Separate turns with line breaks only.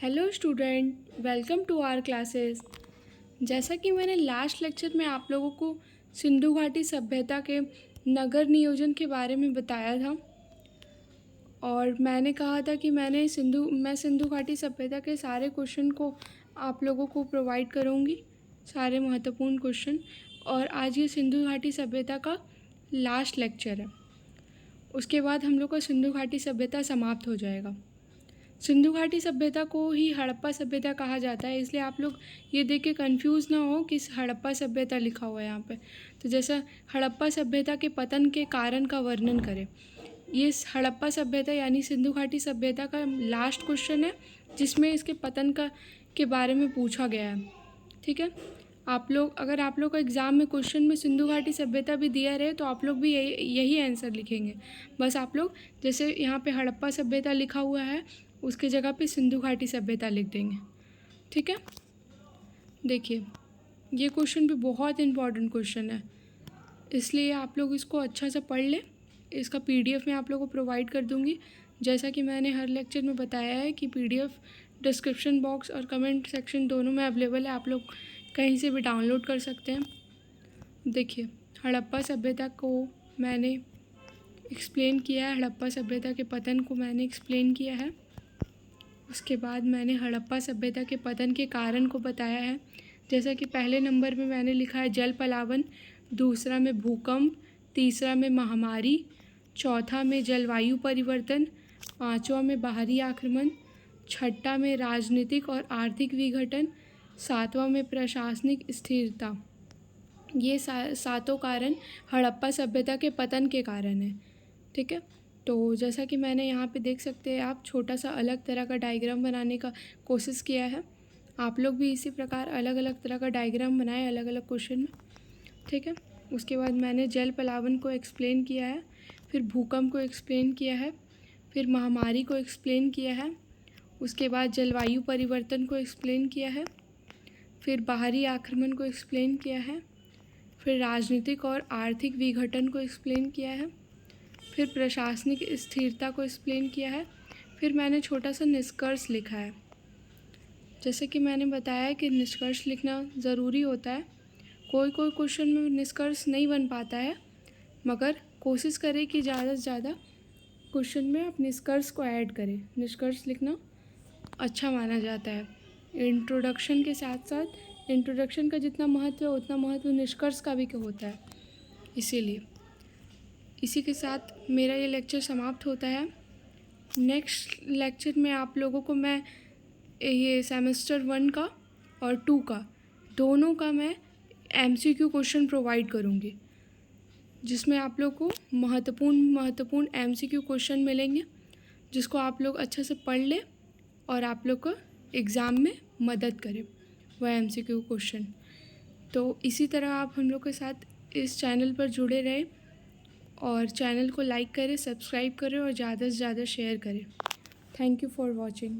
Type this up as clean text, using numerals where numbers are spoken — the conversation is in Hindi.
Hello student, welcome to our classes. जैसा कि मैंने लास्ट लेक्चर में आप लोगों को सिंधु घाटी सभ्यता के नगर नियोजन के बारे में बताया था और मैंने कहा था कि मैं सिंधु घाटी सभ्यता के सारे क्वेश्चन को आप लोगों को प्रोवाइड करूँगी, सारे महत्वपूर्ण क्वेश्चन। और आज ये सिंधु घाटी सभ्यता का लास्ट लेक्चर है। उसके बाद हम लोग का सिंधु घाटी सभ्यता समाप्त हो जाएगा। सिंधु घाटी सभ्यता को ही हड़प्पा सभ्यता कहा जाता है, इसलिए आप लोग ये देख के कन्फ्यूज़ ना हो कि हड़प्पा सभ्यता लिखा हुआ है यहाँ पे। तो जैसा हड़प्पा सभ्यता के पतन के कारण का वर्णन करें, ये हड़प्पा सभ्यता यानी सिंधु घाटी सभ्यता का लास्ट क्वेश्चन है जिसमें इसके पतन के बारे में पूछा गया है। ठीक है, अगर आप लोग का एग्ज़ाम में क्वेश्चन में सिंधु घाटी सभ्यता भी दिया रहे तो आप लोग भी यही आंसर लिखेंगे। बस आप लोग जैसे यहाँ पे हड़प्पा सभ्यता लिखा हुआ है उसके जगह पे सिंधु घाटी सभ्यता लिख देंगे। ठीक है, देखिए ये क्वेश्चन भी बहुत इम्पॉर्टेंट क्वेश्चन है, इसलिए आप लोग इसको अच्छा से पढ़ लें। इसका PDF मैं आप लोगों को प्रोवाइड कर दूँगी। जैसा कि मैंने हर लेक्चर में बताया है कि PDF डिस्क्रिप्शन बॉक्स और कमेंट सेक्शन दोनों में अवेलेबल है, आप लोग कहीं से भी डाउनलोड कर सकते हैं। देखिए, हड़प्पा सभ्यता को मैंने एक्सप्लेन किया है, हड़प्पा सभ्यता के पतन को मैंने एक्सप्लेन किया है। उसके बाद मैंने हड़प्पा सभ्यता के पतन के कारण को बताया है। जैसा कि पहले नंबर में मैंने लिखा है जल पलावन, दूसरा में भूकंप, तीसरा में महामारी, चौथा में जलवायु परिवर्तन, पांचवा में बाहरी आक्रमण, छठा में राजनीतिक और आर्थिक विघटन, सातवां में प्रशासनिक स्थिरता। ये सातों कारण हड़प्पा सभ्यता के पतन के कारण है। ठीक है, तो जैसा कि मैंने यहाँ पे देख सकते हैं आप, छोटा सा अलग तरह का डायग्राम बनाने का कोशिश किया है। आप लोग भी इसी प्रकार अलग अलग तरह का डायग्राम बनाएं अलग अलग क्वेश्चन में। ठीक है, उसके बाद मैंने जल पलावन को एक्सप्लेन किया है, फिर भूकंप को एक्सप्लेन किया है, फिर महामारी को एक्सप्लेन किया है, उसके बाद जलवायु परिवर्तन को एक्सप्लेन किया है, फिर बाहरी आक्रमण को एक्सप्लेन किया है, फिर राजनीतिक और आर्थिक विघटन को एक्सप्लेन किया है, फिर प्रशासनिक स्थिरता को एक्सप्लेन किया है, फिर मैंने छोटा सा निष्कर्ष लिखा है। जैसे कि मैंने बताया कि निष्कर्ष लिखना ज़रूरी होता है। कोई कोई क्वेश्चन में निष्कर्ष नहीं बन पाता है, मगर कोशिश करें कि ज़्यादा से ज़्यादा क्वेश्चन में आप निष्कर्ष को ऐड करें। निष्कर्ष लिखना अच्छा माना जाता है। इंट्रोडक्शन के साथ साथ इंट्रोडक्शन का जितना महत्व है उतना महत्व निष्कर्ष का भी होता है। इसीलिए इसी के साथ मेरा ये लेक्चर समाप्त होता है। नेक्स्ट लेक्चर में आप लोगों को मैं ये सेमेस्टर 1 का और 2 का दोनों का मैं MCQ क्वेश्चन प्रोवाइड करूँगी, जिसमें आप लोग को महत्वपूर्ण MCQ क्वेश्चन मिलेंगे, जिसको आप लोग अच्छे से पढ़ लें और आप लोग को एग्ज़ाम में मदद करें वह MCQ क्वेश्चन। तो इसी तरह आप हम लोग के साथ इस चैनल पर जुड़े रहें और चैनल को लाइक करें, सब्सक्राइब करें और ज़्यादा से ज़्यादा शेयर करें। Thank you for watching.